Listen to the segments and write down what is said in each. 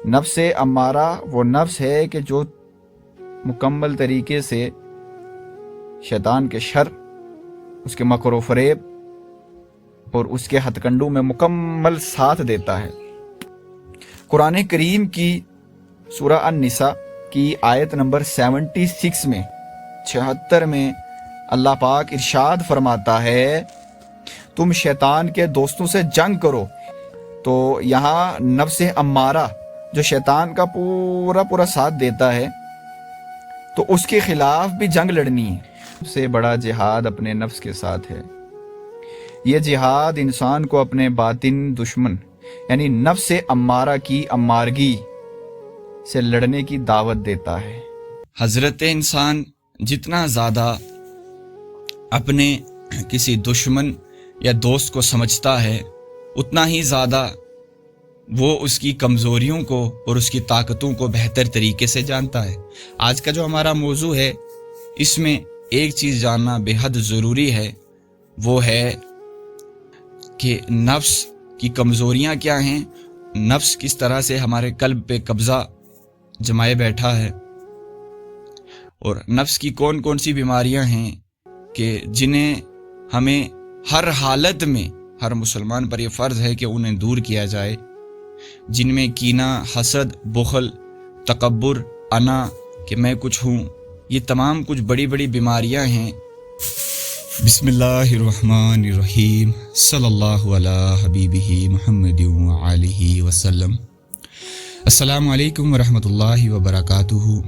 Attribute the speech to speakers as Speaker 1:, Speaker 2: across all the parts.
Speaker 1: نفس امارہ وہ نفس ہے کہ جو مکمل طریقے سے شیطان کے شر، اس کے مکر و فریب اور اس کے ہتھ کنڈوں میں مکمل ساتھ دیتا ہے۔ قرآن کریم کی سورہ النساء کی آیت نمبر 76 میں 76 میں اللہ پاک ارشاد فرماتا ہے تم شیطان کے دوستوں سے جنگ کرو۔ تو یہاں نفس امارہ جو شیطان کا پورا ساتھ دیتا ہے، تو اس کے خلاف بھی جنگ لڑنی ہے۔ سب سے بڑا جہاد اپنے نفس کے ساتھ ہے۔ یہ جہاد انسان کو اپنے باطن دشمن یعنی نفس امارہ کی امارگی سے لڑنے کی دعوت دیتا ہے۔
Speaker 2: حضرت انسان جتنا زیادہ اپنے کسی دشمن یا دوست کو سمجھتا ہے، اتنا ہی زیادہ وہ اس کی کمزوریوں کو اور اس کی طاقتوں کو بہتر طریقے سے جانتا ہے۔ آج کا جو ہمارا موضوع ہے، اس میں ایک چیز جاننا بے حد ضروری ہے، وہ ہے کہ نفس کی کمزوریاں کیا ہیں، نفس کس طرح سے ہمارے قلب پہ قبضہ جمائے بیٹھا ہے، اور نفس کی کون کون سی بیماریاں ہیں کہ جنہیں ہمیں ہر حالت میں ہر مسلمان پر یہ فرض ہے کہ انہیں دور کیا جائے، جن میں کینہ، حسد، بخل، تکبر، انا کہ میں کچھ ہوں، یہ تمام کچھ بڑی بڑی بیماریاں ہیں۔ بسم اللہ الرحمن الرحیم، صلی اللہ علی حبیبہ محمد وآلہ وسلم۔ السلام علیکم ورحمۃ اللہ وبرکاتہ۔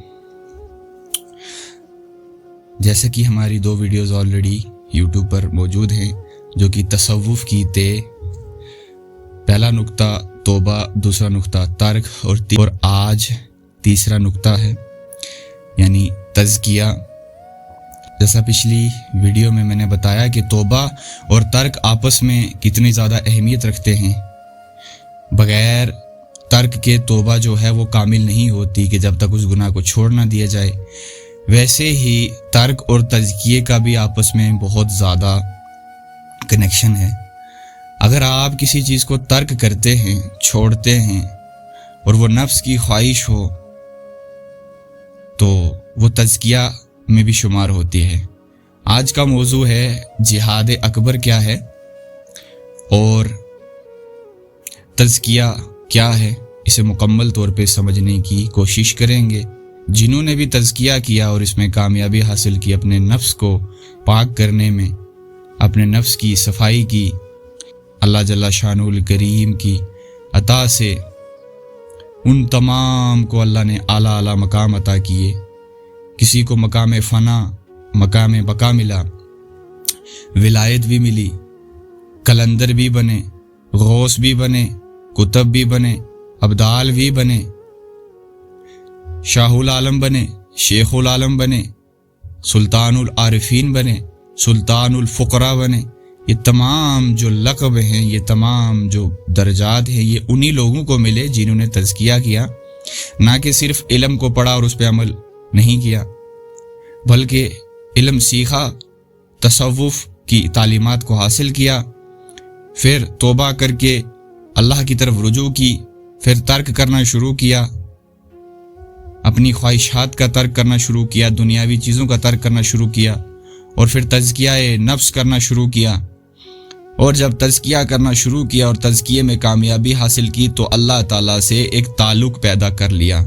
Speaker 2: جیسا کہ ہماری 2 ویڈیوز آلریڈی یوٹیوب پر موجود ہیں جو کہ تصوف کی تے، پہلا نقطہ توبہ، دوسرا نقطہ ترک، اور آج تیسرا نقطہ ہے یعنی تزکیہ۔ جیسا پچھلی ویڈیو میں نے بتایا کہ توبہ اور ترک آپس میں کتنی زیادہ اہمیت رکھتے ہیں۔ بغیر ترک کے توبہ جو ہے وہ کامل نہیں ہوتی کہ جب تک اس گناہ کو چھوڑ نہ دیا جائے۔ ویسے ہی ترک اور تزکیے کا بھی آپس میں بہت زیادہ کنیکشن ہے۔ اگر آپ کسی چیز کو ترک کرتے ہیں، چھوڑتے ہیں، اور وہ نفس کی خواہش ہو تو وہ تزکیہ میں بھی شمار ہوتی ہے۔ آج کا موضوع ہے جہاد اکبر کیا ہے اور تزکیہ کیا ہے، اسے مکمل طور پہ سمجھنے کی کوشش کریں گے۔ جنہوں نے بھی تزکیہ کیا اور اس میں کامیابی حاصل کی، اپنے نفس کو پاک کرنے میں، اپنے نفس کی صفائی کی، اللہ جل شانہ الکریم کی عطا سے ان تمام کو اللہ نے اعلیٰ اعلیٰ مقام عطا کیے۔ کسی کو مقام فنا، مقام بقا ملا، ولایت بھی ملی، کلندر بھی بنے، غوث بھی بنے، کتب بھی بنے، ابدال بھی بنے، شاہ العالم بنے، شیخ العالم بنے، سلطان العارفین بنے، سلطان الفقراء بنے۔ یہ تمام جو لقب ہیں، یہ تمام جو درجات ہیں، یہ انہی لوگوں کو ملے جنہوں نے تزکیہ کیا، نہ کہ صرف علم کو پڑھا اور اس پہ عمل نہیں کیا، بلکہ علم سیکھا، تصوف کی تعلیمات کو حاصل کیا، پھر توبہ کر کے اللہ کی طرف رجوع کی، پھر ترک کرنا شروع کیا، اپنی خواہشات کا ترک کرنا شروع کیا، دنیاوی چیزوں کا ترک کرنا شروع کیا، اور پھر تزکیہ نفس کرنا شروع کیا۔ اور جب تزکیہ کرنا شروع کیا اور تزکیے میں کامیابی حاصل کی تو اللہ تعالیٰ سے ایک تعلق پیدا کر لیا۔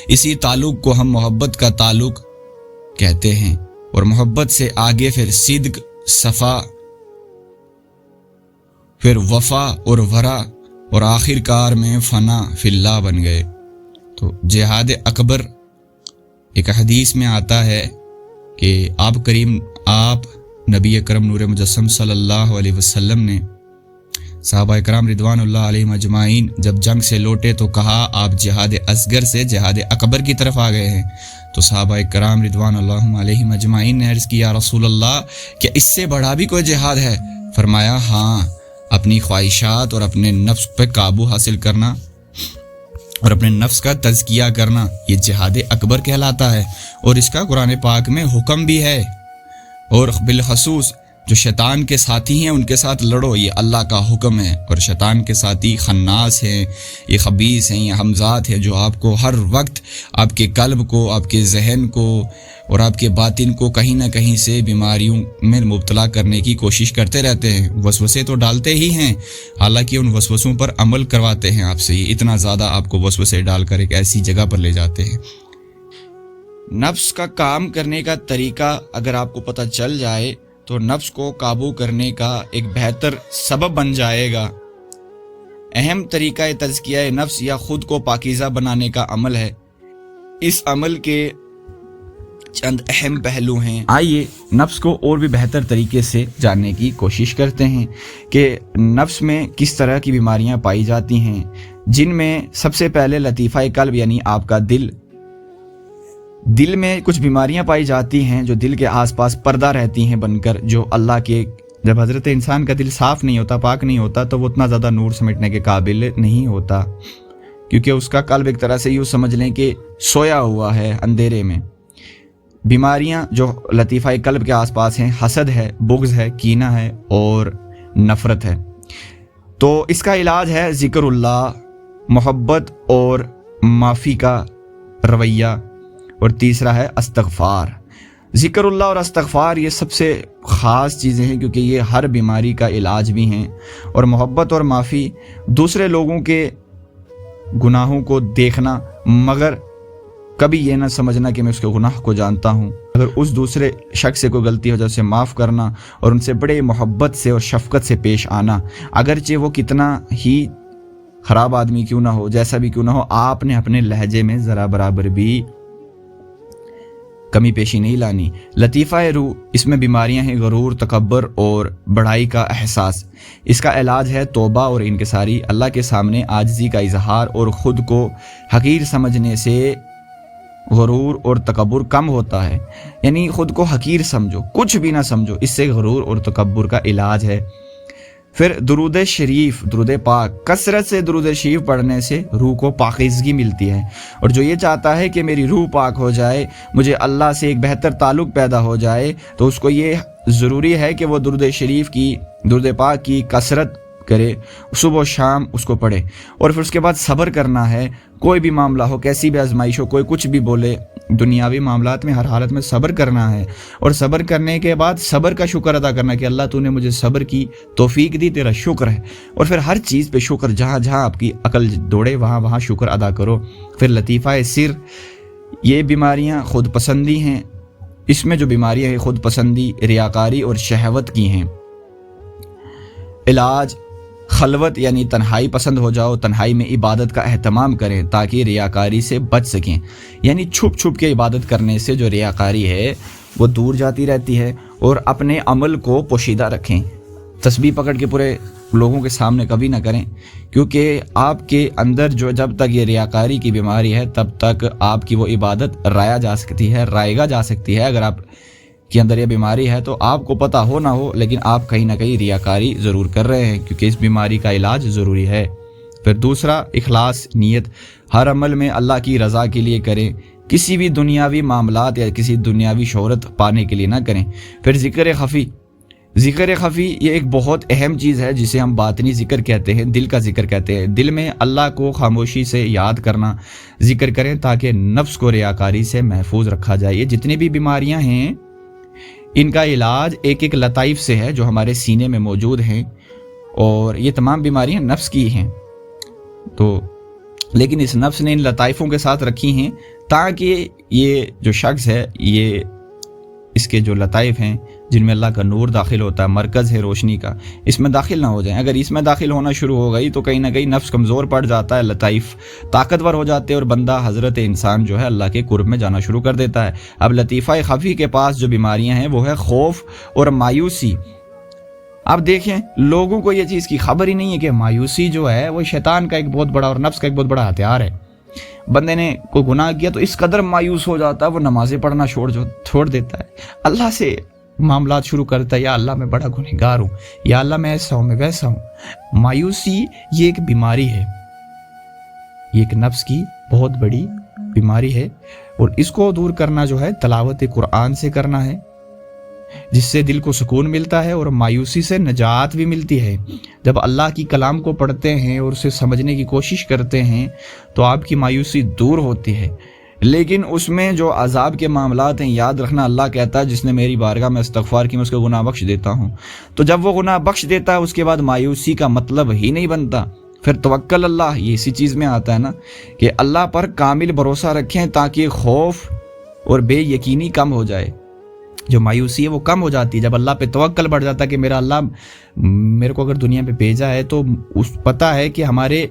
Speaker 2: اسی تعلق کو ہم محبت کا تعلق کہتے ہیں، اور محبت سے آگے پھر صدق، صفا، پھر وفا اور ورع، اور آخر کار میں فنا فی اللہ بن گئے۔ تو جہاد اکبر ایک حدیث میں آتا ہے کہ آپ نبی اکرم نور مجسم صلی اللہ علیہ وسلم نے صحابہ اکرام رضوان اللہ علیہم اجمعین جب جنگ سے لوٹے تو کہا آپ جہاد اصغر سے جہاد اکبر کی طرف آ گئے ہیں۔ تو صحابہ اکرام رضوان اللہ علیہم اجمعین نے عرض کی یا رسول اللہ کیا اس سے بڑا بھی کوئی جہاد ہے؟ فرمایا ہاں، اپنی خواہشات اور اپنے نفس پہ قابو حاصل کرنا اور اپنے نفس کا تزکیہ کرنا، یہ جہاد اکبر کہلاتا ہے۔ اور اس کا قرآن پاک میں حکم بھی ہے، اور بالخصوص جو شیطان کے ساتھی ہیں ان کے ساتھ لڑو، یہ اللہ کا حکم ہے، اور شیطان کے ساتھی خناس ہیں، یہ خبیث ہیں، یہ حمزات ہیں جو آپ کو ہر وقت آپ کے قلب کو، آپ کے ذہن کو اور آپ کے باطن کو کہیں نہ کہیں سے بیماریوں میں مبتلا کرنے کی کوشش کرتے رہتے ہیں۔ وسوسے تو ڈالتے ہی ہیں، حالانکہ ان وسوسوں پر عمل کرواتے ہیں آپ سے، یہ اتنا زیادہ آپ کو وسوسے ڈال کر ایک ایسی جگہ پر لے جاتے ہیں۔ نفس کا کام کرنے کا طریقہ اگر آپ کو پتہ چل جائے تو نفس کو قابو کرنے کا ایک بہتر سبب بن جائے گا۔ اہم طریقہ تزکیہ نفس یا خود کو پاکیزہ بنانے کا عمل ہے۔ اس عمل کے چند اہم پہلو ہیں، آئیے نفس کو اور بھی بہتر طریقے سے جاننے کی کوشش کرتے ہیں کہ نفس میں کس طرح کی بیماریاں پائی جاتی ہیں، جن میں سب سے پہلے لطیفہ قلب یعنی آپ کا دل میں کچھ بیماریاں پائی جاتی ہیں جو دل کے آس پاس پردہ رہتی ہیں بن کر، جو اللہ کے، جب حضرت انسان کا دل صاف نہیں ہوتا، پاک نہیں ہوتا، تو وہ اتنا زیادہ نور سمیٹنے کے قابل نہیں ہوتا، کیونکہ اس کا قلب ایک طرح سے یوں سمجھ لیں کہ سویا ہوا ہے اندھیرے میں۔ بیماریاں جو لطیفہ قلب کے آس پاس ہیں، حسد ہے، بغض ہے، کینہ ہے اور نفرت ہے۔ تو اس کا علاج ہے ذکر اللہ، محبت اور معافی کا رویہ، اور تیسرا ہے استغفار۔ ذکر اللہ اور استغفار یہ سب سے خاص چیزیں ہیں، کیونکہ یہ ہر بیماری کا علاج بھی ہیں، اور محبت اور معافی دوسرے لوگوں کے گناہوں کو دیکھنا، مگر کبھی یہ نہ سمجھنا کہ میں اس کے گناہ کو جانتا ہوں، اگر اس دوسرے شخص سے کوئی غلطی ہو جائے اسے معاف کرنا اور ان سے بڑے محبت سے اور شفقت سے پیش آنا، اگرچہ وہ کتنا ہی خراب آدمی کیوں نہ ہو، جیسا بھی کیوں نہ ہو، آپ نے اپنے لہجے میں ذرا برابر بھی کمی پیشی نہیں لانی۔ لطیفہ روح، اس میں بیماریاں ہیں غرور، تکبر اور بڑائی کا احساس۔ اس کا علاج ہے توبہ اور انکساری، اللہ کے سامنے عاجزی کا اظہار، اور خود کو حقیر سمجھنے سے غرور اور تکبر کم ہوتا ہے، یعنی خود کو حقیر سمجھو، کچھ بھی نہ سمجھو، اس سے غرور اور تکبر کا علاج ہے۔ پھر درود شریف، درود پاک، کثرت سے درود شریف پڑھنے سے روح کو پاکیزگی ملتی ہے، اور جو یہ چاہتا ہے کہ میری روح پاک ہو جائے، مجھے اللہ سے ایک بہتر تعلق پیدا ہو جائے، تو اس کو یہ ضروری ہے کہ وہ درود شریف کی، درود پاک کی کثرت کرے، صبح و شام اس کو پڑھے، اور پھر اس کے بعد صبر کرنا ہے۔ کوئی بھی معاملہ ہو، کیسی بھی آزمائش ہو، کوئی کچھ بھی بولے، دنیاوی معاملات میں ہر حالت میں صبر کرنا ہے، اور صبر کرنے کے بعد صبر کا شکر ادا کرنا کہ اللہ تو نے مجھے صبر کی توفیق دی، تیرا شکر ہے، اور پھر ہر چیز پہ شکر، جہاں جہاں آپ کی عقل دوڑے وہاں وہاں شکر ادا کرو۔ پھر لطیفہ سر، یہ بیماریاں خود پسندی ہیں، اس میں جو بیماریاں ہیں خود پسندی، ریاکاری اور شہوت کی ہیں۔ علاج خلوت یعنی تنہائی پسند ہو جاؤ، تنہائی میں عبادت کا اہتمام کریں تاکہ ریاکاری سے بچ سکیں، یعنی چھپ چھپ کے عبادت کرنے سے جو ریاکاری ہے وہ دور جاتی رہتی ہے، اور اپنے عمل کو پوشیدہ رکھیں، تسبیح پکڑ کے پورے لوگوں کے سامنے کبھی نہ کریں، کیونکہ آپ کے اندر جو جب تک یہ ریاکاری کی بیماری ہے تب تک آپ کی وہ عبادت رائے جا سکتی ہے۔ اگر آپ کے اندر یہ بیماری ہے تو آپ کو پتہ ہو نہ ہو، لیکن آپ کہیں نہ کہیں ریاکاری ضرور کر رہے ہیں، کیونکہ اس بیماری کا علاج ضروری ہے۔ پھر دوسرا، اخلاص نیت، ہر عمل میں اللہ کی رضا کے لیے کریں، کسی بھی دنیاوی معاملات یا کسی دنیاوی شہرت پانے کے لیے نہ کریں۔ پھر ذکر خفی یہ ایک بہت اہم چیز ہے جسے ہم باطنی ذکر کہتے ہیں، دل کا ذکر کہتے ہیں۔ دل میں اللہ کو خاموشی سے یاد کرنا، ذکر کریں تاکہ نفس کو ریاکاری سے محفوظ رکھا جائے۔ یہ جتنی بھی بیماریاں ہیں ان کا علاج ایک ایک لطائف سے ہے جو ہمارے سینے میں موجود ہیں، اور یہ تمام بیماریاں نفس کی ہیں، تو لیکن اس نفس نے ان لطائفوں کے ساتھ رکھی ہیں تاکہ یہ جو شخص ہے، یہ اس کے جو لطائف ہیں جن میں اللہ کا نور داخل ہوتا ہے، مرکز ہے روشنی کا، اس میں داخل نہ ہو جائیں۔ اگر اس میں داخل ہونا شروع ہو گئی تو کہیں نہ کہیں نفس کمزور پڑ جاتا ہے، لطائف طاقتور ہو جاتے ہیں، اور بندہ حضرت انسان جو ہے اللہ کے قرب میں جانا شروع کر دیتا ہے۔ اب لطیفہ خفی کے پاس جو بیماریاں ہیں وہ ہے خوف اور مایوسی۔ اب دیکھیں، لوگوں کو یہ چیز کی خبر ہی نہیں ہے کہ مایوسی جو ہے وہ شیطان کا ایک بہت بڑا اور نفس کا ایک بہت بڑا ہتھیار ہے۔ بندے نے کوئی گناہ کیا تو اس قدر مایوس ہو جاتا ہے، وہ نمازیں پڑھنا چھوڑ دیتا ہے، اللہ سے معاملات شروع کرتا ہے، یا اللہ میں بڑا گنہگار ہوں، یا اللہ میں ایسا ہوں، میں ویسا ہوں۔ مایوسی یہ ایک بیماری ہے، یہ ایک نفس کی بہت بڑی بیماری ہے، اور اس کو دور کرنا جو ہے تلاوت قرآن سے کرنا ہے، جس سے دل کو سکون ملتا ہے اور مایوسی سے نجات بھی ملتی ہے۔ جب اللہ کی کلام کو پڑھتے ہیں اور اسے سمجھنے کی کوشش کرتے ہیں تو آپ کی مایوسی دور ہوتی ہے، لیکن اس میں جو عذاب کے معاملات ہیں، یاد رکھنا اللہ کہتا ہے جس نے میری بارگاہ میں استغفار کی میں اس کو گناہ بخش دیتا ہوں۔ تو جب وہ گناہ بخش دیتا ہے اس کے بعد مایوسی کا مطلب ہی نہیں بنتا۔ پھر توکل اللہ یہ اسی چیز میں آتا ہے نا کہ اللہ پر کامل بھروسہ رکھیں تاکہ خوف اور بے یقینی کم ہو جائے۔ جو مایوسی ہے وہ کم ہو جاتی ہے جب اللہ پہ توکل بڑھ جاتا ہے کہ میرا اللہ میرے کو اگر دنیا پہ بھیجا ہے تو اس پتہ ہے کہ ہمارے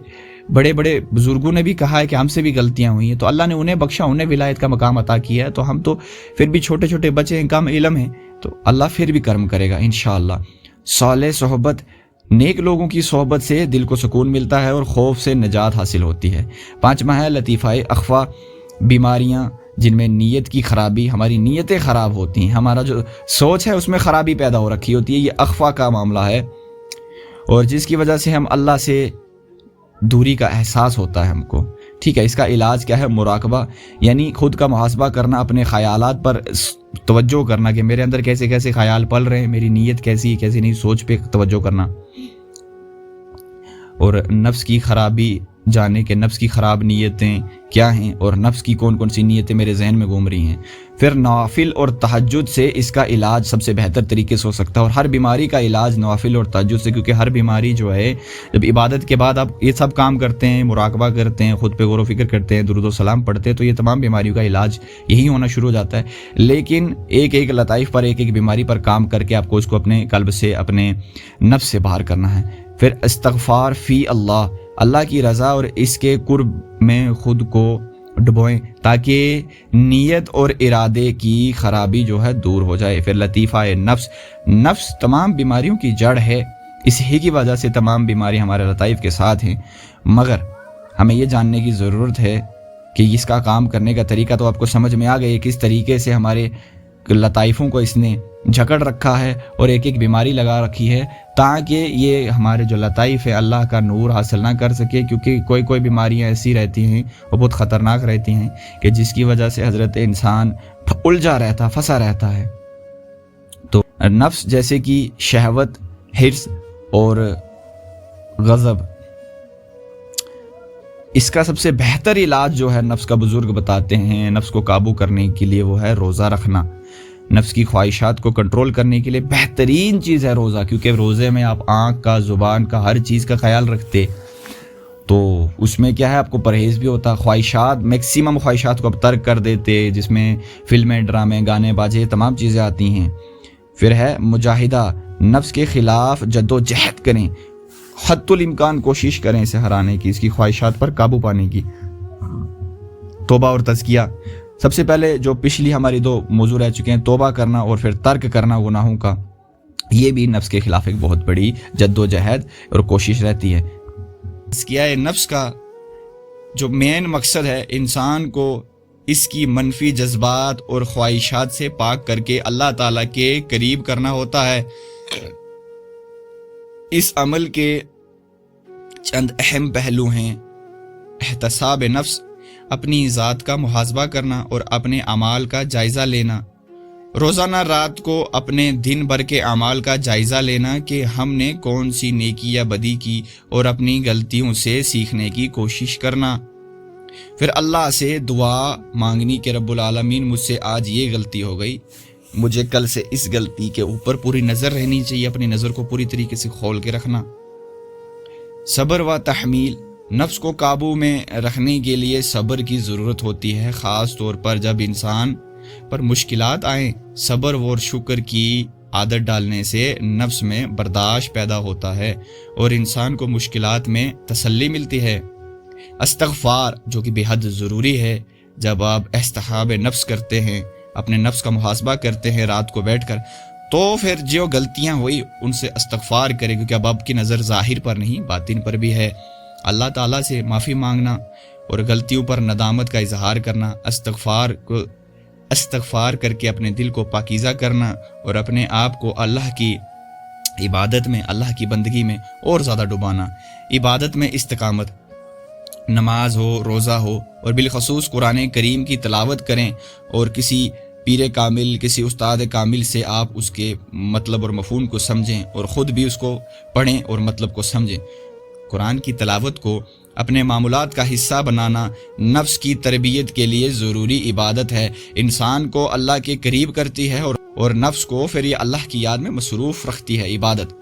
Speaker 2: بڑے بڑے بزرگوں نے بھی کہا ہے کہ ہم سے بھی غلطیاں ہوئی ہیں، تو اللہ نے انہیں بخشا، انہیں ولایت کا مقام عطا کیا ہے، تو ہم تو پھر بھی چھوٹے چھوٹے بچے ہیں، کم علم ہیں، تو اللہ پھر بھی کرم کرے گا انشاءاللہ۔ صالح صحبت، نیک لوگوں کی صحبت سے دل کو سکون ملتا ہے اور خوف سے نجات حاصل ہوتی ہے۔ پانچواں ہے لطیفہ اخفا، بیماریاں جن میں نیت کی خرابی، ہماری نیتیں خراب ہوتی ہیں، ہمارا جو سوچ ہے اس میں خرابی پیدا ہو رکھی ہوتی ہے، یہ اخفا کا معاملہ ہے، اور جس کی وجہ سے ہم اللہ سے دوری کا احساس ہوتا ہے ہم کو۔ ٹھیک ہے، اس کا علاج کیا ہے؟ مراقبہ، یعنی خود کا محاسبہ کرنا، اپنے خیالات پر توجہ کرنا کہ میرے اندر کیسے کیسے خیال پل رہے ہیں، میری نیت کیسی ہے کیسی نہیں، سوچ پہ توجہ کرنا، اور نفس کی خرابی جانے کہ نفس کی خراب نیتیں کیا ہیں اور نفس کی کون کون سی نیتیں میرے ذہن میں گھوم رہی ہیں۔ پھر نوافل اور تہجد سے اس کا علاج سب سے بہتر طریقے سے ہو سکتا ہے، اور ہر بیماری کا علاج نوافل اور تہجد سے، کیونکہ ہر بیماری جو ہے جب عبادت کے بعد آپ یہ سب کام کرتے ہیں، مراقبہ کرتے ہیں، خود پہ غور و فکر کرتے ہیں، درود و سلام پڑھتے ہیں، تو یہ تمام بیماریوں کا علاج یہی ہونا شروع ہو جاتا ہے۔ لیکن ایک ایک لطائف پر، ایک ایک بیماری پر کام کر کے آپ کو اس کو اپنے قلب سے، اپنے نفس سے باہر کرنا ہے۔ پھر استغفار فی اللہ، اللہ کی رضا اور اس کے قرب میں خود کو ڈبوئیں تاکہ نیت اور ارادے کی خرابی جو ہے دور ہو جائے۔ پھر لطیفہ نفس، نفس تمام بیماریوں کی جڑ ہے، اس ہی کی وجہ سے تمام بیماری ہمارے لطائف کے ساتھ ہیں، مگر ہمیں یہ جاننے کی ضرورت ہے کہ اس کا کام کرنے کا طریقہ تو آپ کو سمجھ میں آ گئی، کس طریقے سے ہمارے لطائفوں کو اس نے جکڑ رکھا ہے اور ایک ایک بیماری لگا رکھی ہے، تاکہ یہ ہمارے جو لطائف ہے اللہ کا نور حاصل نہ کر سکے، کیونکہ کوئی بیماریاں ایسی رہتی ہیں وہ بہت خطرناک رہتی ہیں کہ جس کی وجہ سے حضرت انسان الجھا رہتا، پھنسا رہتا ہے۔ تو نفس جیسے کہ شہوت، حرص اور غضب، اس کا سب سے بہتر علاج جو ہے نفس کا بزرگ بتاتے ہیں نفس کو قابو کرنے کے لیے، وہ ہے روزہ رکھنا۔ نفس کی خواہشات کو کنٹرول کرنے کے لیے بہترین چیز ہے روزہ، کیونکہ روزے میں آپ آنکھ کا، زبان کا، ہر چیز کا خیال رکھتے، تو اس میں کیا ہے آپ کو پرہیز بھی ہوتا، خواہشات، میکسیمم خواہشات کو آپ ترک کر دیتے، جس میں فلمیں، ڈرامے، گانے باجے تمام چیزیں آتی ہیں۔ پھر ہے مجاہدہ، نفس کے خلاف جد و جہد کریں، حد الامکان کوشش کریں اسے ہرانے کی، اس کی خواہشات پر قابو پانے کی۔ توبہ اور تزکیہ، سب سے پہلے جو پچھلی ہماری دو موضوع رہ چکے ہیں، توبہ کرنا اور پھر ترک کرنا گناہوں کا، یہ بھی نفس کے خلاف ایک بہت بڑی جد و جہد اور کوشش رہتی ہے۔ تزکیہ نفس کا جو مین مقصد ہے انسان کو اس کی منفی جذبات اور خواہشات سے پاک کر کے اللہ تعالیٰ کے قریب کرنا ہوتا ہے۔ اس عمل کے چند اہم پہلو ہیں: احتساب نفس، اپنی ذات کا محاسبہ کرنا اور اپنے اعمال کا جائزہ لینا، روزانہ رات کو اپنے دن بھر کے اعمال کا جائزہ لینا کہ ہم نے کون سی نیکی یا بدی کی اور اپنی غلطیوں سے سیکھنے کی کوشش کرنا۔ پھر اللہ سے دعا مانگنی کہ رب العالمین مجھ سے آج یہ غلطی ہو گئی، مجھے کل سے اس غلطی کے اوپر پوری نظر رہنی چاہیے، اپنی نظر کو پوری طریقے سے کھول کے رکھنا۔ صبر و تحمیل، نفس کو قابو میں رکھنے کے لیے صبر کی ضرورت ہوتی ہے، خاص طور پر جب انسان پر مشکلات آئیں۔ صبر اور شکر کی عادت ڈالنے سے نفس میں برداشت پیدا ہوتا ہے اور انسان کو مشکلات میں تسلی ملتی ہے۔ استغفار، جو کہ بے حد ضروری ہے، جب آپ احتساب نفس کرتے ہیں، اپنے نفس کا محاسبہ کرتے ہیں رات کو بیٹھ کر، تو پھر جو غلطیاں ہوئی ان سے استغفار کریں، کیونکہ اب آپ کی نظر ظاہر پر نہیں باطن پر بھی ہے۔ اللہ تعالیٰ سے معافی مانگنا اور غلطیوں پر ندامت کا اظہار کرنا، استغفار کر کے اپنے دل کو پاکیزہ کرنا اور اپنے آپ کو اللہ کی عبادت میں، اللہ کی بندگی میں اور زیادہ ڈبانا۔ عبادت میں استقامت، نماز ہو، روزہ ہو، اور بالخصوص قرآن کریم کی تلاوت کریں اور کسی پیر کامل، کسی استاد کامل سے آپ اس کے مطلب اور مفہوم کو سمجھیں اور خود بھی اس کو پڑھیں اور مطلب کو سمجھیں۔ قرآن کی تلاوت کو اپنے معمولات کا حصہ بنانا نفس کی تربیت کے لیے ضروری عبادت ہے، انسان کو اللہ کے قریب کرتی ہے اور نفس کو پھر یہ اللہ کی یاد میں مصروف رکھتی ہے۔ عبادت،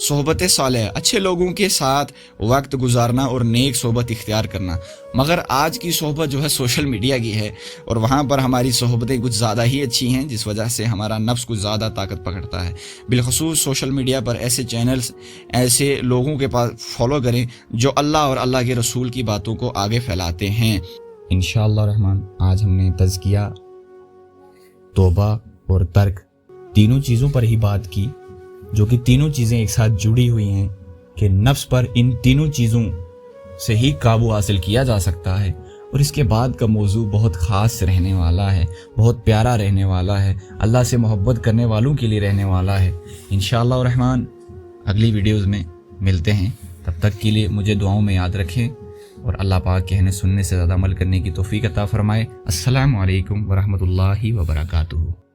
Speaker 2: صحبت صالح، اچھے لوگوں کے ساتھ وقت گزارنا اور نیک صحبت اختیار کرنا۔ مگر آج کی صحبت جو ہے سوشل میڈیا کی ہے، اور وہاں پر ہماری صحبتیں کچھ زیادہ ہی اچھی ہیں، جس وجہ سے ہمارا نفس کچھ زیادہ طاقت پکڑتا ہے۔ بالخصوص سوشل میڈیا پر ایسے چینلز، ایسے لوگوں کے پاس فالو کریں جو اللہ اور اللہ کے رسول کی باتوں کو آگے پھیلاتے ہیں۔
Speaker 3: انشاءاللہ الرحمن آج ہم نے تزکیہ، توبہ اور ترک تینوں چیزوں پر ہی بات کی، جو کہ تینوں چیزیں ایک ساتھ جڑی ہوئی ہیں کہ نفس پر ان تینوں چیزوں سے ہی قابو حاصل کیا جا سکتا ہے۔ اور اس کے بعد کا موضوع بہت خاص رہنے والا ہے، بہت پیارا رہنے والا ہے، اللہ سے محبت کرنے والوں کے لیے رہنے والا ہے۔ انشاءاللہ الرحمن اگلی ویڈیوز میں ملتے ہیں، تب تک کے لیے مجھے دعاؤں میں یاد رکھیں اور اللہ پاک کہنے سننے سے زیادہ عمل کرنے کی توفیق عطا فرمائے۔ السلام علیکم ورحمۃ اللہ وبرکاتہ۔